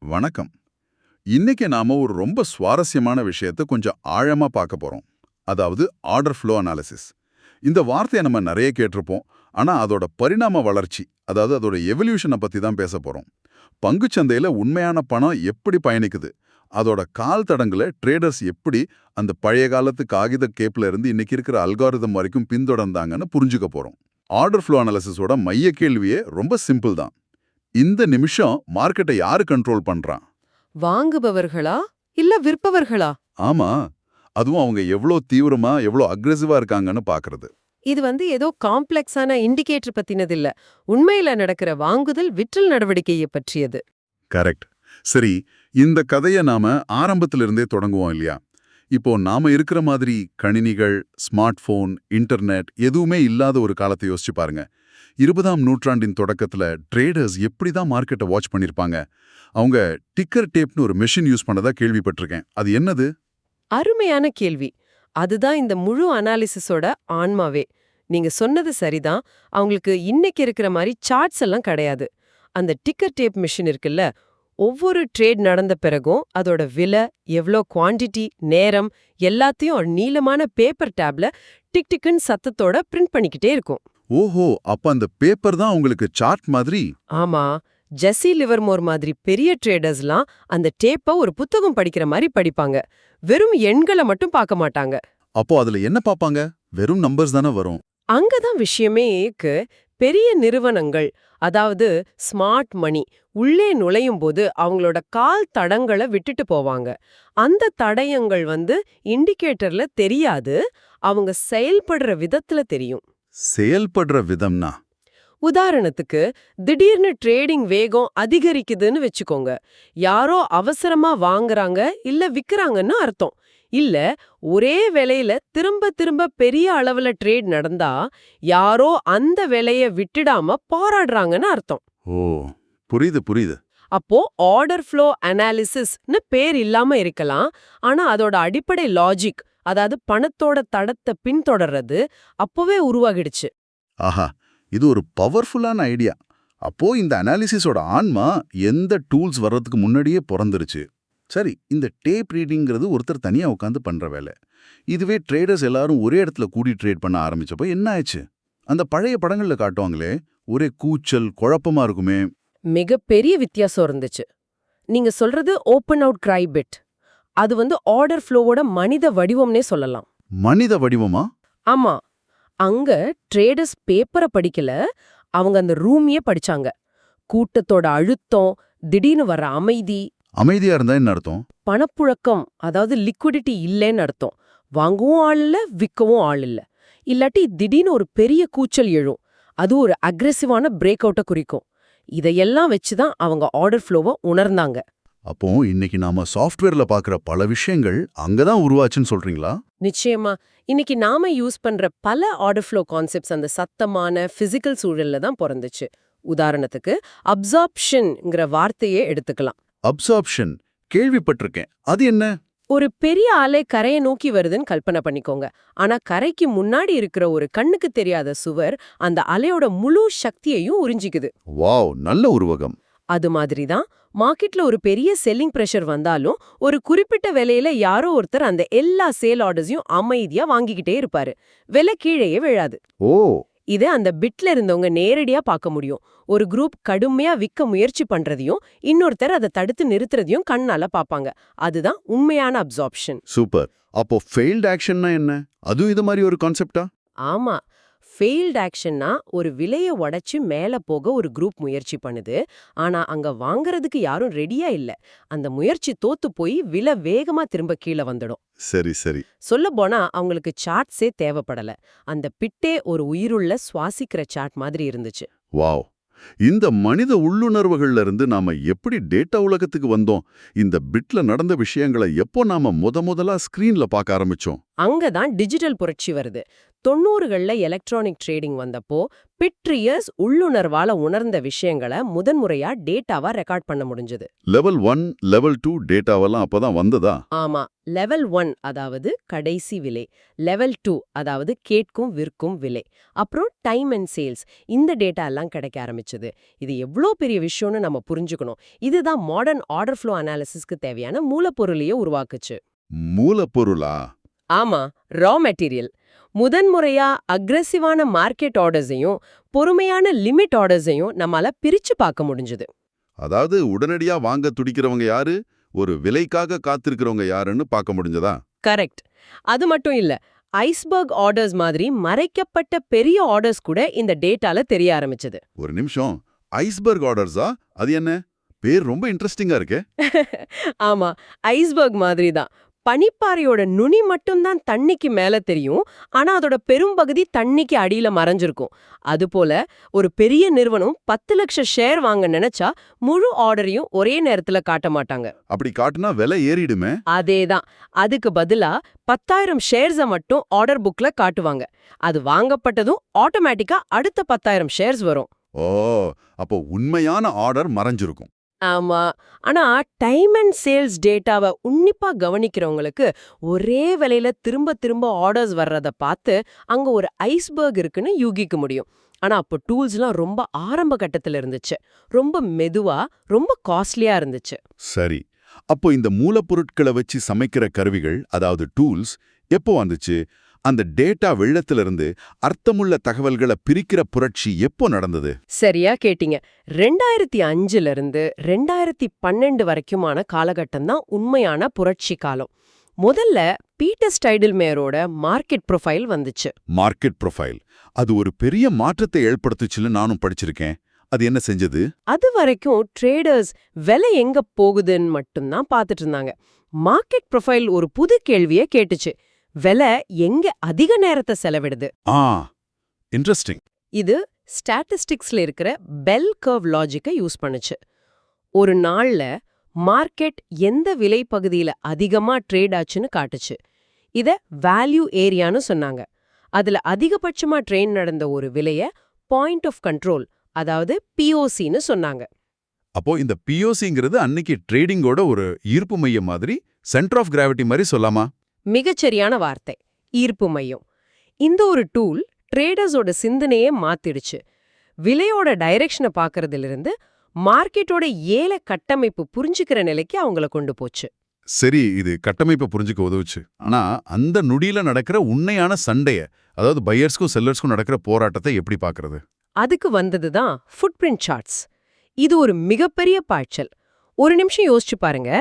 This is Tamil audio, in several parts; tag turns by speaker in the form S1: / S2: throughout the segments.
S1: வணக்கம். இன்னைக்கு நாம ஒரு ரொம்ப சுவாரஸ்யமான விஷயத்தை கொஞ்சம் ஆழமா பார்க்க போறோம். அதாவது ஆர்டர் ஃப்ளோ அனாலிசிஸ். இந்த வார்த்தையை நம்ம நிறைய கேட்டிருப்போம். ஆனா அதோட பரிணாம வளர்ச்சி, அதாவது அதோட எவல்யூஷனை பத்தி தான் பேச போறோம். பங்குச்சந்தையில உண்மையான பணம் எப்படி பயணிக்குது, அதோட கால் தடங்களை ட்ரேடர்ஸ் எப்படி அந்த பழைய காலத்து காகித கேப்ல இருந்து இன்னைக்கு இருக்கிற அல்காரிதம் வரைக்கும் பின்தொடர்ந்தாங்கன்னு புரிஞ்சுக்க போறோம். ஆர்டர் ஃப்ளோ அனாலிசிஸோட மைய கேள்வியே ரொம்ப சிம்பிள் தான். இந்த நிமிஷம் மார்க்கெட்டை யாரு கண்ட்ரோல் பண்றான்?
S2: வாங்குபவர்களா இல்ல விற்பவர்களா?
S1: ஆமா. அதுவும் அவங்க எவ்ளோ தீவிரமா, எவ்ளோ அக்ரெசிவா இருக்காங்கன்னு பாக்குறது.
S2: இது ஏதோ காம்ப்ளெக்ஸான இண்டிகேட்டர் பத்தினது இல்ல. உண்மையில நடக்கிற வாங்குதல் விற்றல் நடவடிக்கையை பற்றியது.
S1: கரெக்ட். சரி, இந்த கதைய நாம ஆரம்பத்திலிருந்தே தொடங்குவோம் இல்லையா? இப்போ நாம இருக்கிற மாதிரி கணினிகள், ஸ்மார்ட் போன், இன்டர்நெட் எதுவுமே இல்லாத ஒரு காலத்தை யோசிச்சு பாருங்க. 20ஆம் நூற்றாண்டின் தொடக்கத்துல ட்ரேடர்ஸ் எப்படி தான் மார்க்கெட்டை வாட்ச் பண்ணிருப்பாங்க? அவங்க டிக்கர் டேப்னு ஒரு மெஷின் யூஸ் பண்ணதா கேள்விப்பட்டிருக்கேன். அது என்னது?
S2: அருமையான கேள்வி. அதுதான் இந்த முழு அனாலிசிஸோட ஆன்மாவே. நீங்க சொன்னது சரிதான். அவங்களுக்கு இன்னைக்கு இருக்கிற மாதிரி சார்ட்ஸ் எல்லாம் கிடையாது. அந்த டிக்கர் டேப் மிஷின் இருக்குல்ல, ஒவ்வொரு ட்ரேட் நடந்த பிறகும் அதோட விலை, எவ்ளோ குவாண்டிட்டி, நேரம் எல்லாத்தையும் ஒரு நீளமான பேப்பர் டேப்ல டிக் டிக்குன்னு சத்தத்தோட பிரிண்ட் பண்ணிக்கிட்டே இருக்கும்.
S1: ஓஹோ, அப்ப அந்த பேப்பர் தான் உங்களுக்கு சார்ட் மாதிரி?
S2: ஆமா, ஜெஸ்ஸி லிவர்மோர் மாதிரி பெரிய ட்ரேடர்ஸ்லாம் அந்த டேப்ப ஒரு புத்தகம் படிக்கிற மாதிரி படிப்பாங்க. வெறும் எண்களை மட்டும் பார்க்க மாட்டாங்க.
S1: அப்போ அதுல என்ன பாப்பாங்க? வெறும் நம்பர்ஸ் தானே வரும்.
S2: அங்கதான் விஷயமே இருக்கு. பெரிய நிறுவனங்கள், அதாவது ஸ்மார்ட் மணி உள்ளே நுழையும் போது அவங்களோட கால் தடங்களை விட்டுட்டு போவாங்க. அந்த தடயங்கள் இண்டிகேட்டர்ல தெரியாது, அவங்க செயல்படுற விதத்துல தெரியும்.
S1: செயல்படுற விதம்னா?
S2: உதாரணத்துக்கு, திடீர்னு ட்ரேடிங் வேகம் அதிகரிக்குதுன்னு வச்சுக்கோங்க. யாரோ அவசரமா வாங்குறாங்க இல்ல விக்கிறாங்கன்னு அர்த்தம். இல்ல, ஒரே விலையில திரும்ப திரும்ப பெரிய அளவுல ட்ரேட் நடந்தா யாரோ அந்த விலைய விட்டுடாம போராடுறாங்கன்னு அர்த்தம்.
S1: ஓ, புரியுது புரியுது.
S2: அப்போ ஆர்டர் ஃப்ளோ அனாலிசிஸ்னு பேர் இல்லாம இருக்கலாம், ஆனா அதோட அடிப்படை லாஜிக், அதாவது பணத்தோட தடத்தை பின்தொடர்றது அப்பவே உருவாகிடுச்சு.
S1: ஆஹா, இது ஒரு பவர்ஃபுல்லான ஐடியா. அப்போ இந்த அனாலிசிஸோட ஆன்மா எந்த டூல்ஸ் வர்றதுக்கு முன்னாடியே பிறந்துருச்சு. சரி, இந்த டேப் ரீடிங்கிறது ஒருத்தர் தனியா உட்காந்து பண்ற வேலை. இதுவே ட்ரேடர்ஸ் எல்லாரும் ஒரே இடத்துல கூடி ட்ரேட் பண்ண ஆரம்பிச்சப்போ என்ன ஆச்சு? அந்த பழைய படங்கள்ல காட்டுவாங்களே, ஒரே கூச்சல் குழப்பமா இருக்குமே.
S2: மிகப்பெரிய வித்தியாசம் இருந்துச்சு. நீங்க சொல்றது ஓப்பன் அவுட் கிரை பிட். அது ஆர்டர் ஃப்ளோவோட மனித வடிவம்னே சொல்லலாம்.
S1: மனித வடிவமா?
S2: ஆமா, அங்க ட்ரேடர்ஸ் பேப்பரை படிக்கல, அவங்க அந்த ரூமையே படிச்சாங்க. கூட்டத்தோட அழுத்தம், திடீர்னு வர்ற அமைதி.
S1: அமைதியா இருந்தா என்ன அர்த்தம்?
S2: பணப்புழக்கம், அதாவது லிக்விடிட்டி இல்லைன்னு அர்த்தம். வாங்கவும் ஆள் இல்ல, விற்கவும் ஆள் இல்ல. இல்லாட்டி திடீர்னு ஒரு பெரிய கூச்சல் எழும். அது ஒரு அக்ரெசிவான பிரேக் அவுட்டை குறிக்கும். இதையெல்லாம் வச்சுதான் அவங்க ஆர்டர் ஃப்ளோவை உணர்ந்தாங்க.
S1: அப்போ இன்னைக்கு நாம சாஃப்ட்வேர்ல பாக்குற பல விஷயங்கள் அங்கதான் உருவாச்சுன்னு சொல்றீங்களா?
S2: நிச்சயமா. இன்னைக்கு நாம யூஸ் பண்ற பல ஆர்டர் ஃப்ளோ கான்செப்ட்ஸ் அந்த சத்தமான பிசிக்கல் சூழல்ல தான் பிறந்துச்சு. உதாரணத்துக்கு, அப்சார்ப்ஷன்ங்கிற வார்த்தையே எடுத்துக்கலாம்.
S1: அப்சார்ப்ஷன் கேள்விப்பட்டிருக்கேன். அது என்ன?
S2: ஒரு பெரிய அலை கரையை நோக்கி வருதுன்னு கல்பனை பண்ணிக்கோங்க. ஆனா கரைக்கு முன்னாடி இருக்கிற ஒரு கண்ணுக்கு தெரியாத சுவர் அந்த அலையோட முழு சக்தியையும் உறிஞ்சிக்குது.
S1: வாவ், நல்ல உருவகம்.
S2: அது மாதிரி தான் மார்க்கெட்ல ஒரு பெரிய செல்லிங் பிரஷர் வந்தாலும் ஒரு குறிப்பிட்ட விலையில யாரோ ஒருத்தர் அந்த எல்லா சேல் ஆர்டர்ஸையும் அமைதியா வாங்கிக்கிட்டே இருப்பாரு. விலை கீழேயே விழாது.
S1: ஓ,
S2: இதை அந்த பிட்ல இருந்தவங்க நேரடியா பார்க்க முடியும். ஒரு குரூப் கடுமையா விற்க முயற்சி பண்றதையும் இன்னொருத்தர் அதை தடுத்து நிறுத்துறதையும் கண்ணால பாப்பாங்க. அதுதான் உண்மையான அப்சார்ப்ஷன்.
S1: சூப்பர். அப்போ ஃபெயில்ட் ஆக்ஷன்னா என்ன? அதுவும் இது மாதிரி ஒரு கான்செப்டா?
S2: ஆமா, ஃபெயில்ட் ஆக்ஷன்னா ஒரு விலைய உடைச்சு மேல போக ஒரு குரூப் முயற்சி பண்ணுது. ஆனா அங்க வாங்குறதுக்கு யாரும் ரெடியா இல்ல. அந்த முயற்சி தோத்து போய் விலை வேகமா திரும்ப கீழே வந்துடும்.
S1: சரி சரி.
S2: சொல்லப் போனா அவங்களுக்கு சார்ட்ஸே தேவைப்படல. அந்த பிட்டே ஒரு உயிருள்ள சுவாசிக்கிற சார்ட் மாதிரி இருந்துச்சு.
S1: வாவ். இந்த மனித உள்ளுணர்வுகள்ல இருந்து நாம எப்படி டேட்டா உலகத்துக்கு வந்தோம்? இந்த பிட்ல நடந்த விஷயங்களை எப்போ நாம முதலா ஸ்கிரீன்ல பார்க்க ஆரம்பிச்சோம்?
S2: அங்கதான் டிஜிட்டல் புரட்சி வருது. 90கள்ல எலக்ட்ரானிக் ட்ரேடிங் வந்தப்போ பிட்ரியர்ஸ் உள்ளுணர்வால உணர்ந்த விஷயங்களை முதன்முறையா டேட்டாவா ரெக்கார்ட் பண்ண முடிஞ்சது.
S1: லெவல் 1, லெவல் 2 டேட்டாவெல்லாம் அப்பதான் வந்ததா?
S2: ஆமா, லெவல் 1 அதாவது கடைசி விலை, லெவல் 2 அதாவது கேட்கும் விற்கும் விலை, அப்புறம் டைம் அண்ட் சேல்ஸ், இந்த டேட்டா எல்லாம் கிடைக்க ஆரம்பிச்சது. இது எவ்வளோ பெரிய விஷயம்னு நம்ம புரிஞ்சுக்கணும். இதுதான் மாடர்ன் ஆர்டர் ஃப்ளோ அனாலிசிஸ்க்கு தேவையான மூலப்பொருளையே உருவாக்குச்சு.
S1: மூலப்பொருளா?
S2: ஆமா, ரா மெட்டீரியல். முதன்முறையா அக்ரெசிவான மார்க்கெட் ஆர்டர்ஸையும் பொறுமையான லிமிட் ஆர்டர்ஸையும் நம்மால பிரிச்சு பார்க்க முடிஞ்சது.
S1: அதாவது உடனடியா வாங்க துடிக்கிறவங்க யாரு, ஒரு விலைக்காக காத்திருக்கிறவங்க யாருன்னு பார்க்க முடிஞ்சதா?
S2: கரெக்ட். அது மட்டும் இல்ல, ஐஸ்பர்க் ஆர்டர்ஸ் மாதிரி மறைக்கப்பட்ட பெரிய ஆர்டர்ஸ் கூட இந்த டேட்டால தெரிய ஆரம்பிச்சது.
S1: ஒரு நிமிஷம், ஐஸ்பர்க் ஆர்டர்ஸா? அது என்ன? பேர் ரொம்ப இன்ட்ரெஸ்டிங்கா இருக்கே.
S2: ஆமா, ஐஸ்பர்க் மாதிரி தான். பனிப்பாறையோட நுனி மட்டும்தான் தண்ணிக்கு மேல தெரியும், ஆனா அதோட பெரும்பகுதி தண்ணிக்கு அடியில மறைஞ்சிருக்கும். அதுபோல ஒரு பெரிய நிறுவனம் 10 லட்சம் ஷேர் வாங்க நினைச்சா முழு ஆர்டரையும் ஒரே நேரத்துல காட்ட மாட்டாங்க.
S1: அப்படி காட்டுனா விலை ஏறிடுமே.
S2: அதேதான். அதுக்கு பதிலா 10,000 ஷேர்ஸ மட்டும் ஆர்டர் புக்ல காட்டுவாங்க. அது வாங்கப்பட்டதும் ஆட்டோமேட்டிக்கா அடுத்த 10,000 ஷேர்ஸ் வரும்.
S1: ஓ, அப்போ உண்மையான ஆர்டர் மறைஞ்சிருக்கும்.
S2: ஆமா. ஆனா டைம் அண்ட் சேல்ஸ் டேட்டாவை உன்னிப்பா கவனிக்கிறவங்களுக்கு ஒரே விலையில திரும்ப திரும்ப ஆர்டர்ஸ் வர்றத பார்த்து அங்க ஒரு ஐஸ்பர்க் இருக்குன்னு யூகிக்க முடியும். ஆனா அப்போ டூல்ஸ்லாம் ரொம்ப ஆரம்ப கட்டத்துல இருந்துச்சு, ரொம்ப மெதுவா, ரொம்ப காஸ்ட்லியா இருந்துச்சு.
S1: சரி, அப்போ இந்த மூலப்பொருட்களை வச்சு சமைக்கிற கருவிகள், அதாவது டூல்ஸ், எப்போ வந்துச்சு? அந்த டேட்டா வெள்ளத்திலிருந்து அர்த்தமுள்ள தகவல்களை பிரிக்கிற புரட்சி எப்போ நடந்தது?
S2: சரியா கேட்டீங்க. 2005ல இருந்து 2012 வரைக்குமான காலகட்டம் தான் உண்மையான புரட்சி காலம். முதல்ல பீட்டர் ஸ்டைடில்மேயரோட மார்க்கெட் ப்ரொஃபைல் வந்துச்சு.
S1: மார்க்கெட் ப்ரொஃபைல், அது ஒரு பெரிய மாற்றத்தை ஏற்படுத்துச்சுன்னு நானும் படிச்சிருக்கேன். அது என்ன செஞ்சது?
S2: அது வரைக்கும் ட்ரேடர்ஸ் விலை எங்க போகுதுன்னு மட்டும்தான் பார்த்துட்டு இருந்தாங்க. மார்க்கெட் ப்ரொஃபைல் ஒரு புது கேள்வியை கேட்டுச்சு. விலை எங்க அதிக நேரத்தை செலவிடுது?
S1: இன்ட்ரெஸ்டிங்.
S2: இது ஸ்டாட்டிஸ்டிக்ஸ்ல இருக்கிற பெல் கர்வ் லாஜிக்கை யூஸ் பண்ணுச்சு. ஒரு நாள்ல மார்க்கெட் எந்த விலை பகுதியில அதிகமா ட்ரேட் ஆச்சுன்னு காட்டுச்சு. இத வேல்யூ ஏரியான்னு சொன்னாங்க. அதுல அதிகபட்சமா ட்ரேட் நடந்த ஒரு விலைய பாயிண்ட் ஆஃப் கண்ட்ரோல், அதாவது பிஓசின்னு சொன்னாங்க.
S1: அப்போ இந்த பிஓசிங்கிறது அன்னைக்கு ட்ரேடிங்கோட ஒரு ஈர்ப்பு மையம் மாதிரி, சென்டர் ஆஃப் கிராவிட்டி மாதிரி சொல்லாமா?
S2: மிகச்சரியான வார்த்தை, ஈர்ப்பு மையம். இந்த ஒரு டூல் ட்ரேடர்ஸோட சிந்தனையே மாத்திடுச்சு. விலையோட டைரக்ஷனை பார்க்கறதிலிருந்து மார்க்கெட்டோட ஏல கட்டமைப்பு புரிஞ்சுக்கிற நிலைக்கு அவங்கள கொண்டு போச்சு.
S1: சரி, இது கட்டமைப்பை புரிஞ்சுக்க உதவுச்சு. ஆனா அந்த நொடியில நடக்கிற உண்மையான சண்டைய, அதாவது பையர்ஸ்க்கும் செல்லர்ஸ்க்கும் நடக்கிற போராட்டத்தை எப்படி பார்க்கறது?
S2: அதுக்கு வந்ததுதான் ஃபுட்பிரிண்ட் சார்ட்ஸ். இது ஒரு மிகப்பெரிய பாய்ச்சல். ஒரு நிமிஷம் யோசிச்சு பாருங்க.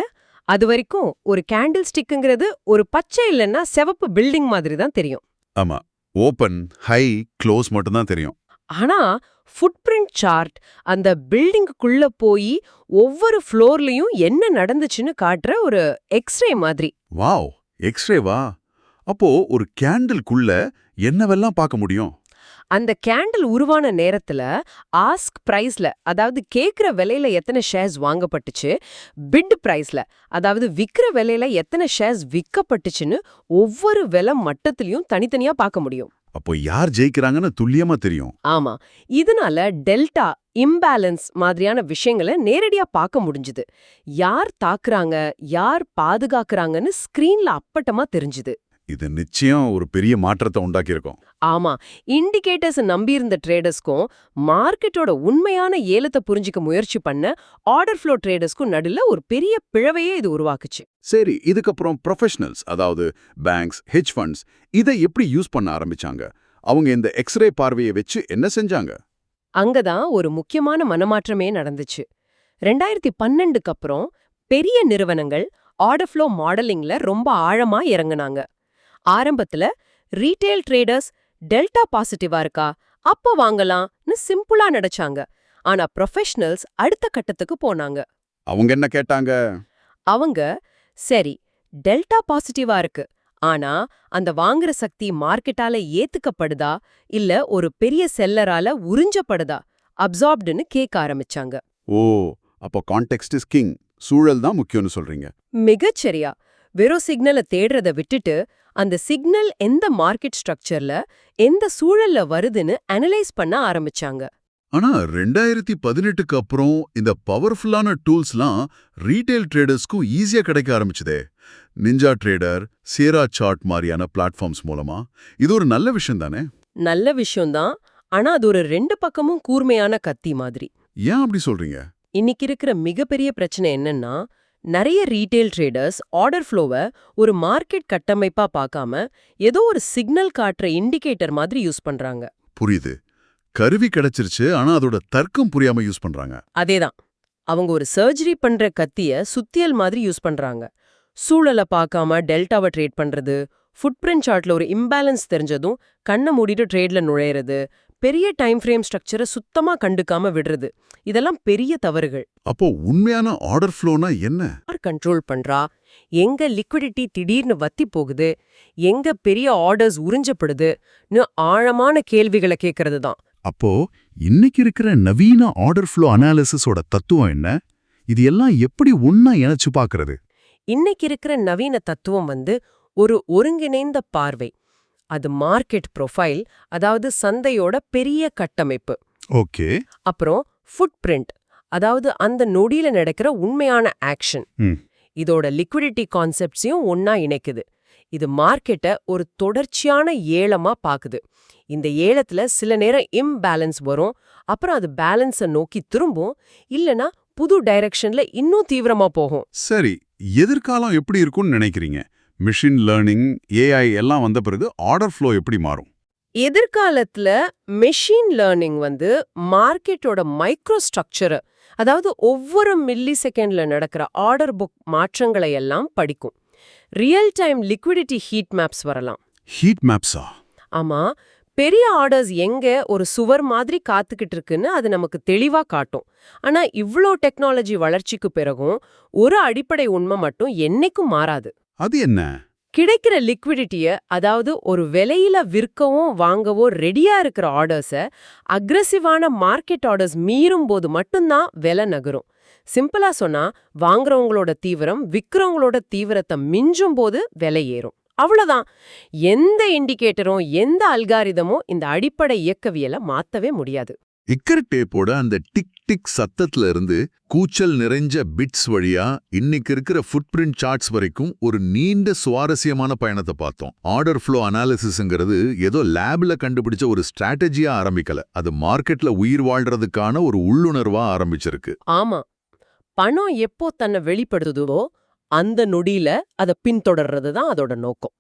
S2: அது வரைக்கும் ஒரு கேண்டில் ஸ்டிக்குங்கிறது ஒரு பச்சை இல்லைன்னா சிவப்பு பில்டிங் மாதிரி தான் தெரியும்.
S1: ஆமா, ஓபன், ஹை, க்ளோஸ் மட்டும்தான் தெரியும்.
S2: ஆனா ஃபுட்பிரிண்ட் சார்ட் அந்த பில்டிங்குக்குள்ள போய் ஒவ்வொரு ஃப்ளோர்லயும் என்ன நடந்துச்சுன்னு காட்டுற ஒரு எக்ஸ்ரே மாதிரி.
S1: வாவ், எக்ஸ்ரேவா? அப்போ ஒரு கேண்டில்குள்ள என்னவெல்லாம் பார்க்க முடியும்?
S2: அந்த கேண்டில் உருவான நேரத்துல ஆஸ்க் பிரைஸ்ல, அதாவது கேக்குற விலையில எத்தனை ஷேர்ஸ் வாங்கப்பட்டுச்சு, பிட் பிரைஸ்ல, அதாவது விக்கிற விலையில எத்தனை ஷேர்ஸ் விற்கப்பட்டுச்சுன்னு ஒவ்வொரு விலை மட்டத்திலையும் தனித்தனியா பார்க்க முடியும்.
S1: அப்போ யார் ஜெயிக்கிறாங்கன்னு துல்லியமா தெரியும்.
S2: ஆமா, இதனால டெல்டா, இம்பேலன்ஸ் மாதிரியான விஷயங்களை நேரடியா பார்க்க முடிஞ்சுது. யார் தாக்குறாங்க, யார் பாதுகாக்கறாங்கன்னு ஸ்கிரீன்ல அப்பட்டமா தெரிஞ்சுது.
S1: இது நிச்சயம் ஒரு பெரிய மாற்றத்தை உண்டாக்கியிருக்கும்.
S2: ஆமா, இண்டிகேட்டர்ஸ் நம்பியிருந்த ட்ரேடர்ஸ்க்கும் மார்க்கெட்டோட உண்மையான ஏலத்தை புரிஞ்சிக்க முயற்சி பண்ண ஆர்டர் ஃப்ளோ ட்ரேடர்ஸ்க்கும் நடுல ஒரு பெரிய பிழவையே இது உருவாக்குச்சு.
S1: சரி, இதுக்கப்புறம் ப்ரொஃபஷனல்ஸ், அதாவது பேங்க்ஸ், ஹெட்ஜ் ஃபண்ட்ஸ், இதை எப்படி யூஸ் பண்ண ஆரம்பிச்சாங்க? அவங்க இந்த எக்ஸ்ரே பார்வையை வச்சு என்ன செஞ்சாங்க?
S2: அங்கதான் ஒரு முக்கியமான மனமாற்றமே நடந்துச்சு. 2012க்கு அப்புறம் பெரிய நிறுவனங்கள் ஆர்டர் ஃப்ளோ மாடலிங்ல ரொம்ப ஆழமா இறங்குனாங்க. ஆரம்பத்துல ரீட்டெயில் ட்ரேடர்ஸ் டெல்டா பாசிட்டிவா இருக்கா, அப்ப வாங்கலாம்னு சிம்பிளா நினைச்சாங்க. ஆனா ப்ரொஃபஷனல்ஸ் அடுத்த கட்டத்துக்கு போனாங்க.
S1: அவங்க என்ன கேட்டாங்க?
S2: அவங்க, சரி டெல்டா பாசிட்டிவா இருக்கு, ஆனா அந்த வாங்குற சக்தி மார்க்கெட்டால ஏத்துக்கப்படுதா இல்ல ஒரு பெரிய செல்லரால உறிஞ்சப்படுதா, அப்சார்ப்டுன்னு கேட்க ஆரம்பிச்சாங்க.
S1: ஓ, அப்போ கான்டெக்ஸ்ட் இஸ் கிங், சூழல் தான் முக்கியம்னு சொல்றீங்க.
S2: மிகச்சரியா. வெறும் சிக்னலை தேடுறத விட்டுட்டு அந்த சிக்னல் எந்த மார்க்கெட் ஸ்ட்ரக்சர்ல எந்த சூழல்ல வருதுன்னு அனலைஸ் பண்ண ஆரம்பிச்சாங்க.
S1: ஆனா 2018க்கு அப்புறம் இந்த பவர்ஃபுல்லான டூல்ஸ்லாம் ரீட்டைல் ட்ரேடர்ஸ்க்கும் ஈஸியா கிடைக்க ஆரம்பிச்சதே. நிஞ்சா ட்ரேடர், சேரா சார்ட் மாதிரியான பிளாட்ஃபார்ம்ஸ் மூலமா. இது ஒரு நல்ல விஷயம் தானே?
S2: நல்ல விஷயம்தான். ஆனா அது ஒரு ரெண்டு பக்கமும் கூர்மையான கத்தி மாதிரி.
S1: ஏன் அப்படி சொல்றீங்க?
S2: இன்னைக்கு இருக்கிற மிகப்பெரிய பிரச்சனை என்னன்னா, நிறைய ரீட்டைல் ட்ரேடர்ஸ் ஆர்டர் ஃப்ளோவை ஒரு மார்க்கெட் கட்டமைப்பா பார்க்காம ஏதோ ஒரு சிக்னல் காட்டுற இண்டிகேட்டர் மாதிரி யூஸ் பண்றாங்க.
S1: புரியுது. கருவி கிடைச்சிருச்சு, ஆனா அதோட தர்க்கம் புரியாம யூஸ் பண்றாங்க.
S2: அதேதான். அவங்க ஒரு சர்ஜரி பண்ற கத்திய சுத்தியல் மாதிரி யூஸ் பண்றாங்க. சூழலை பார்க்காம டெல்டாவை ட்ரேட் பண்றது, ஃபுட்பிரிண்ட் சார்ட்ல ஒரு இம்பேலன்ஸ் தெரிஞ்சதும் கண்ணை மூடிட்டு ட்ரேட்ல நுழையிறது, பெரிய டைம் ஃப்ரேம் ஸ்ட்ரக்சரை சுத்தமா கண்டுக்காம விடுறது, இதெல்லாம் பெரிய தவறுகள்.
S1: அப்போ உண்மையான ஆர்டர் ஃப்ளோனா என்ன?
S2: யார் கண்ட்ரோல் பண்றா? எங்க லிக்விடிட்டி திடீர்னு வத்தி போகுது? எங்க பெரிய ஆர்டர்ஸ் உறிஞ்சப்படுதுன்னு ஆழமான கேள்விகளை கேட்கறது தான்.
S1: அப்போ இன்னைக்கு இருக்கிற நவீன ஆர்டர் ஃப்ளோ அனாலிசிஸோட தத்துவம் என்ன? இது எல்லாம் எப்படி ஒண்ணா இணைச்சு பார்க்கறது?
S2: இன்னைக்கு இருக்கிற நவீன தத்துவம் ஒரு ஒருங்கிணைந்த பார்வை. அது மார்க்கெட் ப்ரொஃபைல், அதாவது சந்தையோட பெரிய கட்டமைப்பு.
S1: ஓகே.
S2: அப்புறம் ஃபுட்பிரிண்ட், அதாவது அந்த நொடியில நடக்கிற உண்மையான ஆக்ஷன். இதோட லிக்விடிட்டி கான்செப்ட்ஸையும் ஒண்ணா இணைக்குது. இது மார்க்கெட்டை ஒரு தொடர்ச்சியான ஏலமா பாக்குது. இந்த ஏலத்துல சில நேரம் இம்பேலன்ஸ் வரும், அப்புறம் அது பேலன்ஸை நோக்கி திரும்பும், இல்லனா புது டைரக்ஷன்ல இன்னும் தீவிரமா போகும்.
S1: சரி, எதிர்காலம் எப்படி இருக்கும்னு நினைக்கிறீங்க? மிஷின் லேர்னிங், ஏஐ எல்லாம் வந்த பிறகு ஆர்டர் ஃப்ளோ எப்படி மாறும்?
S2: எதிர்காலத்துல மெஷின் லேர்னிங் மார்க்கெட்டோட மைக்ரோ ஸ்ட்ரக்சரை, அதாவது ஒவ்வொரு மில்லி செகண்ட்ல நடக்கிற ஆர்டர் புக் மாற்றங்களை எல்லாம் படிக்கும். Real time liquidity heat maps வரலாம்.
S1: ஹீட் மேப்ஸா?
S2: ஆமா, பெரிய ஆர்டர்ஸ் எங்க ஒரு சுவர் மாதிரி காத்துக்கிட்டு இருக்குன்னு அது நமக்கு தெளிவா காட்டும். ஆனா இவ்ளோ டெக்னாலஜி வளர்ச்சிக்கு பிறகும் ஒரு அடிப்படை உண்மை மட்டும் என்னைக்கும் மாறாது.
S1: அது என்ன?
S2: கிடைக்கிற லிக்விடிட்டிய, அதாவது ஒரு விலையில விற்கவோ வாங்கவோ ரெடியா இருக்கிற ஆர்டர்ஸை அக்ரெசிவான மார்க்கெட் ஆர்டர்ஸ் மீறும் போது மட்டும்தான் விலை நகரும். சிம்பிளா சொன்னா, வாங்குறவங்களோட தீவிரம் விற்கிறவங்களோட தீவிரத்தை மிஞ்சும் போது விலை ஏறும். அவ்வளவுதான். எந்த இண்டிகேட்டரும் எந்த அல்காரிதமும் இந்த அடிப்படை இயக்கவியலை மாத்தவே முடியாது.
S1: இக்கர் டேப்போட அந்த டிக் டிக் சத்தத்துல இருந்து கூச்சல் நிறைஞ்ச பிட்ஸ் வழியா இன்னைக்கு இருக்கிற ஃபுட்பிரிண்ட் சார்ட்ஸ் வரைக்கும் ஒரு நீண்ட சுவாரஸ்யமான பயணத்தை பார்த்தோம். ஆர்டர் ஃப்ளோ அனாலிசிஸ்ங்கிறது ஏதோ லேப்ல கண்டுபிடிச்ச ஒரு ஸ்ட்ராட்டஜியா ஆரம்பிக்கல. அது மார்க்கெட்ல உயிர் வாழ்றதுக்கான ஒரு உள்ளுணர்வா ஆரம்பிச்சிருக்கு.
S2: ஆமா, பணம் எப்போ தன்னை வெளிப்படுத்துதோ அந்த நொடியில அதை பின்தொடர்றது தான் அதோட நோக்கம்.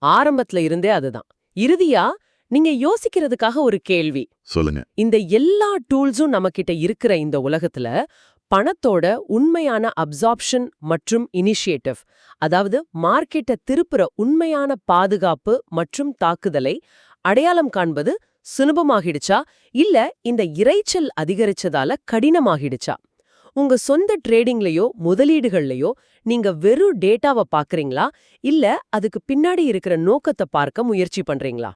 S2: ஆரம்பத்துல இருந்தே அதுதான். இறுதியா நீங்க யோசிக்கிறதுக்காக ஒரு கேள்வி.
S1: சொல்லுங்க.
S2: இந்த எல்லா டூல்ஸும் நம்மகிட்ட இருக்கிற இந்த உலகத்துல பணத்தோட உண்மையான அப்சார்ப்ஷன் மற்றும் இனிஷியேட்டிவ், அதாவது மார்க்கெட்டை திருப்புற உண்மையான பாதுகாப்பு மற்றும் தாக்குதலை அடையாளம் காண்பது சுலபமாகிடுச்சா, இல்ல இந்த இரைச்சல் அதிகரிச்சதால கடினமாகிடுச்சா? உங்க சொந்த ட்ரேடிங்லயோ முதலீடுகள்லயோ நீங்க வெறும் டேட்டாவை பாக்குறீங்களா, இல்ல அதுக்கு பின்னாடி இருக்கிற நோக்கத்தை பார்க்க முயற்சி பண்றீங்களா?